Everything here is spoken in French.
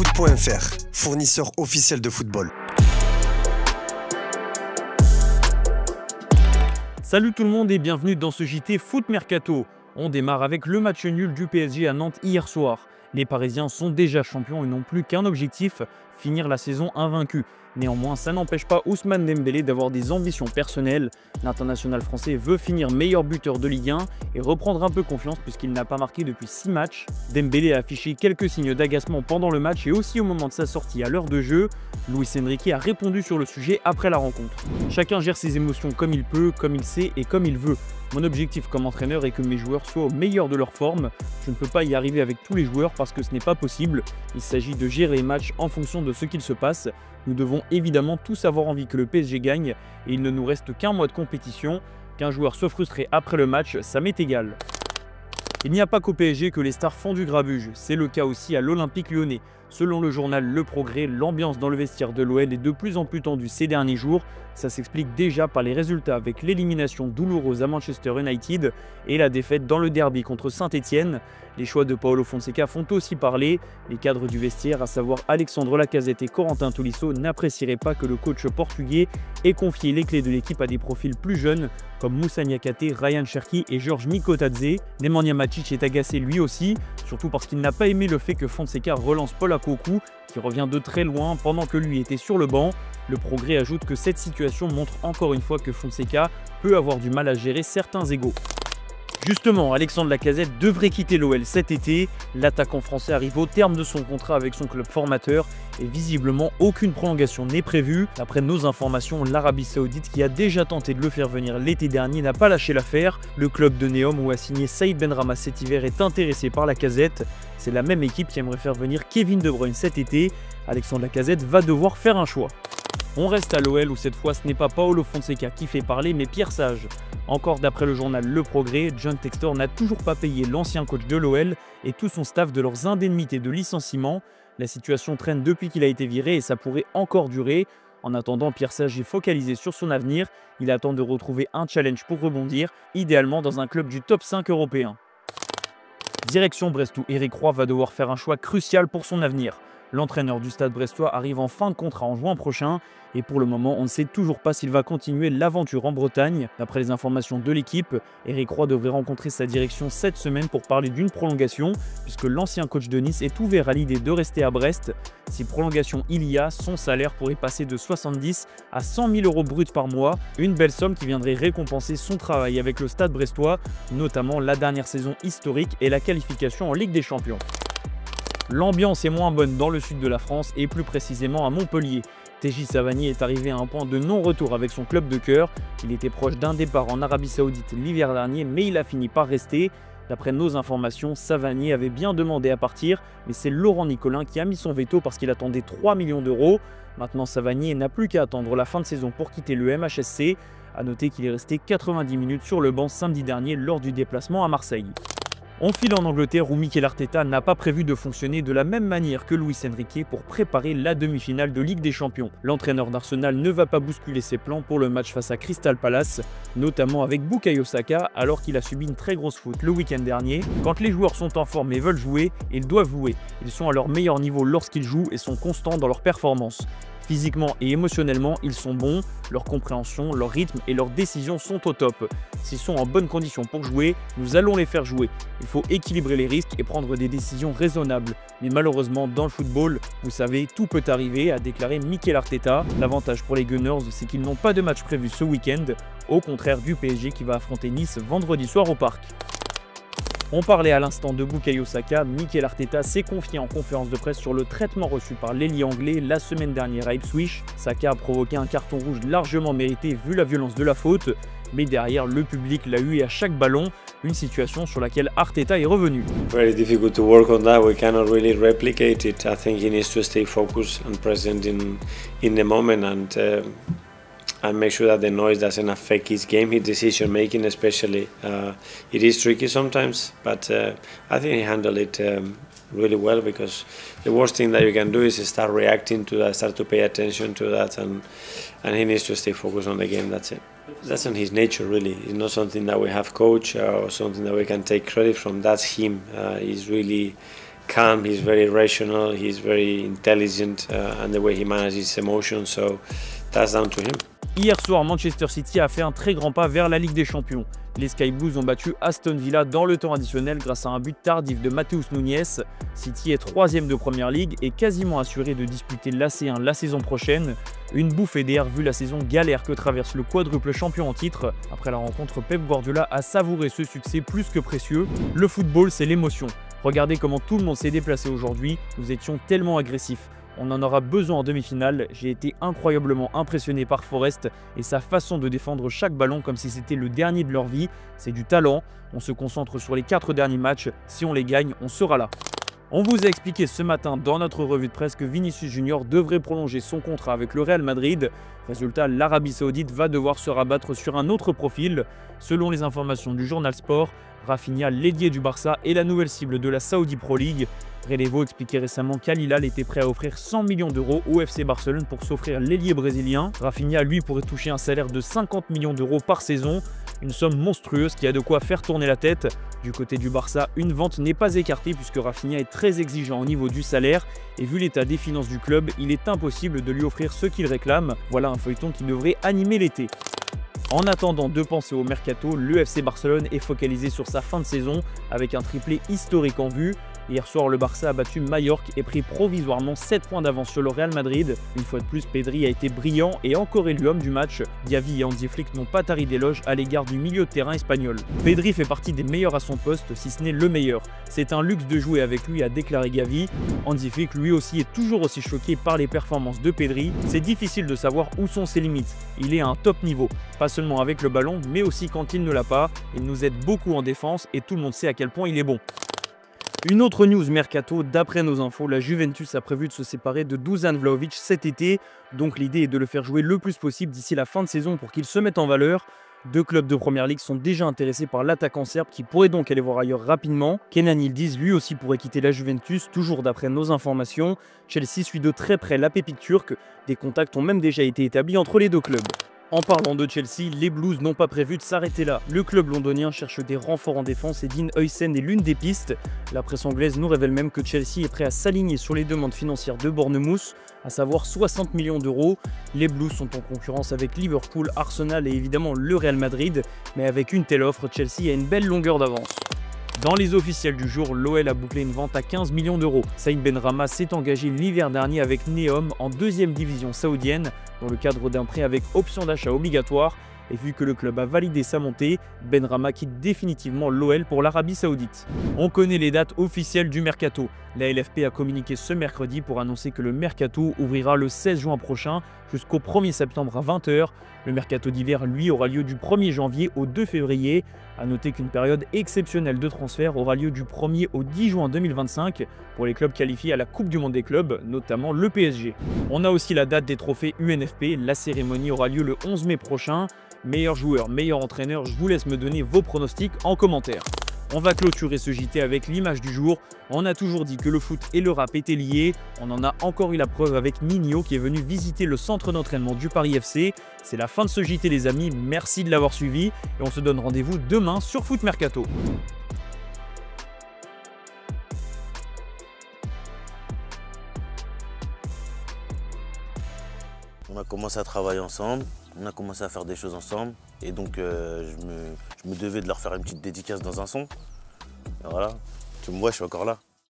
Foot.fr, fournisseur officiel de football. Salut tout le monde et bienvenue dans ce JT Foot Mercato. On démarre avec le match nul du PSG à Nantes hier soir. Les Parisiens sont déjà champions et n'ont plus qu'un objectif, finir la saison invaincue. Néanmoins, ça n'empêche pas Ousmane Dembélé d'avoir des ambitions personnelles. L'international français veut finir meilleur buteur de Ligue 1 et reprendre un peu confiance puisqu'il n'a pas marqué depuis 6 matchs. Dembélé a affiché quelques signes d'agacement pendant le match et aussi au moment de sa sortie à l'heure de jeu. Luis Enrique a répondu sur le sujet après la rencontre. Chacun gère ses émotions comme il peut, comme il sait et comme il veut. Mon objectif comme entraîneur est que mes joueurs soient au meilleur de leur forme. Je ne peux pas y arriver avec tous les joueurs parce que ce n'est pas possible. Il s'agit de gérer les matchs en fonction de ce qu'il se passe. Nous devons évidemment tous avoir envie que le PSG gagne et il ne nous reste qu'un mois de compétition. Qu'un joueur soit frustré après le match, ça m'est égal. Il n'y a pas qu'au PSG que les stars font du grabuge, c'est le cas aussi à l'Olympique Lyonnais. Selon le journal Le Progrès, l'ambiance dans le vestiaire de l'OL est de plus en plus tendue ces derniers jours. Ça s'explique déjà par les résultats avec l'élimination douloureuse à Manchester United et la défaite dans le derby contre Saint-Etienne. Les choix de Paulo Fonseca font aussi parler. Les cadres du vestiaire, à savoir Alexandre Lacazette et Corentin Tolisso, n'apprécieraient pas que le coach portugais ait confié les clés de l'équipe à des profils plus jeunes comme Moussa Niakhaté, Ryan Cherki et Georges Mikotadze. Nemanja Matic est agacé lui aussi, surtout parce qu'il n'a pas aimé le fait que Fonseca relance Paul Akpoglu, qui revient de très loin pendant que lui était sur le banc. Le Progrès ajoute que cette situation montre encore une fois que Fonseca peut avoir du mal à gérer certains égos. Justement, Alexandre Lacazette devrait quitter l'OL cet été. L'attaquant français arrive au terme de son contrat avec son club formateur et visiblement aucune prolongation n'est prévue. D'après nos informations, l'Arabie Saoudite, qui a déjà tenté de le faire venir l'été dernier, n'a pas lâché l'affaire. Le club de Neom, où a signé Saïd Benrahma cet hiver, est intéressé par Lacazette. C'est la même équipe qui aimerait faire venir Kevin De Bruyne cet été. Alexandre Lacazette va devoir faire un choix. On reste à l'OL où cette fois ce n'est pas Paulo Fonseca qui fait parler mais Pierre Sage. Encore d'après le journal Le Progrès, John Textor n'a toujours pas payé l'ancien coach de l'OL et tout son staff de leurs indemnités de licenciement. La situation traîne depuis qu'il a été viré et ça pourrait encore durer. En attendant, Pierre Sage est focalisé sur son avenir. Il attend de retrouver un challenge pour rebondir, idéalement dans un club du top 5 européen. Direction Brest où Eric Roy va devoir faire un choix crucial pour son avenir. L'entraîneur du Stade brestois arrive en fin de contrat en juin prochain et pour le moment on ne sait toujours pas s'il va continuer l'aventure en Bretagne. D'après les informations de l'équipe, Eric Roy devrait rencontrer sa direction cette semaine pour parler d'une prolongation puisque l'ancien coach de Nice est ouvert à l'idée de rester à Brest. Si prolongation il y a, son salaire pourrait passer de 70 à 100 000 euros bruts par mois, une belle somme qui viendrait récompenser son travail avec le Stade brestois, notamment la dernière saison historique et la qualification en Ligue des Champions. L'ambiance est moins bonne dans le sud de la France et plus précisément à Montpellier. TJ Savanier est arrivé à un point de non-retour avec son club de cœur. Il était proche d'un départ en Arabie Saoudite l'hiver dernier mais il a fini par rester. D'après nos informations, Savanier avait bien demandé à partir mais c'est Laurent Nicolin qui a mis son veto parce qu'il attendait 3 millions d'euros. Maintenant Savanier n'a plus qu'à attendre la fin de saison pour quitter le MHSC. A noter qu'il est resté 90 minutes sur le banc samedi dernier lors du déplacement à Marseille. On file en Angleterre où Mikel Arteta n'a pas prévu de fonctionner de la même manière que Luis Enrique pour préparer la demi-finale de Ligue des Champions. L'entraîneur d'Arsenal ne va pas bousculer ses plans pour le match face à Crystal Palace, notamment avec Bukayo Saka alors qu'il a subi une très grosse faute le week-end dernier. Quand les joueurs sont en forme et veulent jouer, ils doivent jouer. Ils sont à leur meilleur niveau lorsqu'ils jouent et sont constants dans leur performance. Physiquement et émotionnellement, ils sont bons, leur compréhension, leur rythme et leurs décisions sont au top. S'ils sont en bonne condition pour jouer, nous allons les faire jouer. Il faut équilibrer les risques et prendre des décisions raisonnables. Mais malheureusement, dans le football, vous savez, tout peut arriver, a déclaré Mikel Arteta. L'avantage pour les Gunners, c'est qu'ils n'ont pas de match prévu ce week-end, au contraire du PSG qui va affronter Nice vendredi soir au Parc. On parlait à l'instant de Bukayo Saka, Mikel Arteta s'est confié en conférence de presse sur le traitement reçu par l'ailier anglais la semaine dernière à Ipswich. Saka a provoqué un carton rouge largement mérité vu la violence de la faute, mais derrière le public l'a eu à chaque ballon, une situation sur laquelle Arteta est revenu. Very difficult to work on that, we cannot really replicate it. I think he needs to stay focused and present in the moment and make sure that the noise doesn't affect his game, his decision making especially. It is tricky sometimes, but I think he handled it really well because the worst thing that you can do is start reacting to that, start to pay attention to that, and he needs to stay focused on the game, that's it. That's in his nature really, it's not something that we have coached or something that we can take credit from, that's him. He's really calm, he's very rational, he's very intelligent, and the way he manages his emotions. So that's down to him. Hier soir, Manchester City a fait un très grand pas vers la Ligue des Champions. Les Sky Blues ont battu Aston Villa dans le temps additionnel grâce à un but tardif de Matheus Nunes. City est 3e de Premier League et quasiment assuré de disputer l'AC1 la saison prochaine. Une bouffée d'air vu la saison galère que traverse le quadruple champion en titre. Après la rencontre, Pep Guardiola a savouré ce succès plus que précieux. Le football, c'est l'émotion. Regardez comment tout le monde s'est déplacé aujourd'hui, nous étions tellement agressifs. On en aura besoin en demi-finale, j'ai été incroyablement impressionné par Forest et sa façon de défendre chaque ballon comme si c'était le dernier de leur vie. C'est du talent, on se concentre sur les 4 derniers matchs, si on les gagne, on sera là. On vous a expliqué ce matin dans notre revue de presse que Vinicius Junior devrait prolonger son contrat avec le Real Madrid. Résultat, l'Arabie Saoudite va devoir se rabattre sur un autre profil. Selon les informations du journal Sport, Rafinha, l'ailier du Barça, est la nouvelle cible de la Saudi Pro League. Relevo expliquait récemment qu'Al Hilal était prêt à offrir 100 millions d'euros au FC Barcelone pour s'offrir l'ailier brésilien. Rafinha, lui, pourrait toucher un salaire de 50 millions d'euros par saison. Une somme monstrueuse qui a de quoi faire tourner la tête. Du côté du Barça, une vente n'est pas écartée puisque Rafinha est très exigeant au niveau du salaire et vu l'état des finances du club, il est impossible de lui offrir ce qu'il réclame. Voilà un feuilleton qui devrait animer l'été. En attendant de penser au mercato, le FC Barcelone est focalisé sur sa fin de saison avec un triplé historique en vue. Hier soir, le Barça a battu Majorque et pris provisoirement 7 points d'avance sur le Real Madrid. Une fois de plus, Pedri a été brillant et encore élu homme du match. Diaby et Hansi Flick n'ont pas tari d'éloges à l'égard du milieu de terrain espagnol. Pedri fait partie des meilleurs à son poste, si ce n'est le meilleur. C'est un luxe de jouer avec lui, a déclaré Gavi. Hansi Flick lui aussi est toujours aussi choqué par les performances de Pedri. C'est difficile de savoir où sont ses limites. Il est à un top niveau, pas seulement avec le ballon, mais aussi quand il ne l'a pas. Il nous aide beaucoup en défense et tout le monde sait à quel point il est bon. Une autre news mercato, d'après nos infos, la Juventus a prévu de se séparer de Dusan Vlahovic cet été. Donc l'idée est de le faire jouer le plus possible d'ici la fin de saison pour qu'il se mette en valeur. 2 clubs de Première Ligue sont déjà intéressés par l'attaquant serbe qui pourrait donc aller voir ailleurs rapidement. Kenan Yildiz lui aussi pourrait quitter la Juventus, toujours d'après nos informations. Chelsea suit de très près la pépite turque. Des contacts ont même déjà été établis entre les 2 clubs. En parlant de Chelsea, les Blues n'ont pas prévu de s'arrêter là. Le club londonien cherche des renforts en défense et Dean Huijsen est l'une des pistes. La presse anglaise nous révèle même que Chelsea est prêt à s'aligner sur les demandes financières de Bournemouth, à savoir 60 millions d'euros. Les Blues sont en concurrence avec Liverpool, Arsenal et évidemment le Real Madrid, mais avec une telle offre, Chelsea a une belle longueur d'avance. Dans les officiels du jour, l'OL a bouclé une vente à 15 millions d'euros. Saïd Benrahma s'est engagé l'hiver dernier avec Neom en 2e division saoudienne, dans le cadre d'un prêt avec option d'achat obligatoire. Et vu que le club a validé sa montée, Benrahma quitte définitivement l'OL pour l'Arabie Saoudite. On connaît les dates officielles du mercato. La LFP a communiqué ce mercredi pour annoncer que le mercato ouvrira le 16 juin prochain jusqu'au 1er septembre à 20 h. Le mercato d'hiver, lui, aura lieu du 1er janvier au 2 février. A noter qu'une période exceptionnelle de transfert aura lieu du 1er au 10 juin 2025 pour les clubs qualifiés à la Coupe du Monde des clubs, notamment le PSG. On a aussi la date des trophées UNFP. La cérémonie aura lieu le 11 mai prochain. Meilleur joueur, meilleur entraîneur, je vous laisse me donner vos pronostics en commentaire. On va clôturer ce JT avec l'image du jour. On a toujours dit que le foot et le rap étaient liés. On en a encore eu la preuve avec Nino qui est venu visiter le centre d'entraînement du Paris FC. C'est la fin de ce JT les amis, merci de l'avoir suivi et on se donne rendez-vous demain sur Foot Mercato. On a commencé à travailler ensemble, on a commencé à faire des choses ensemble et donc je me devais de leur faire une petite dédicace dans un son. Et voilà, tu me vois, je suis encore là.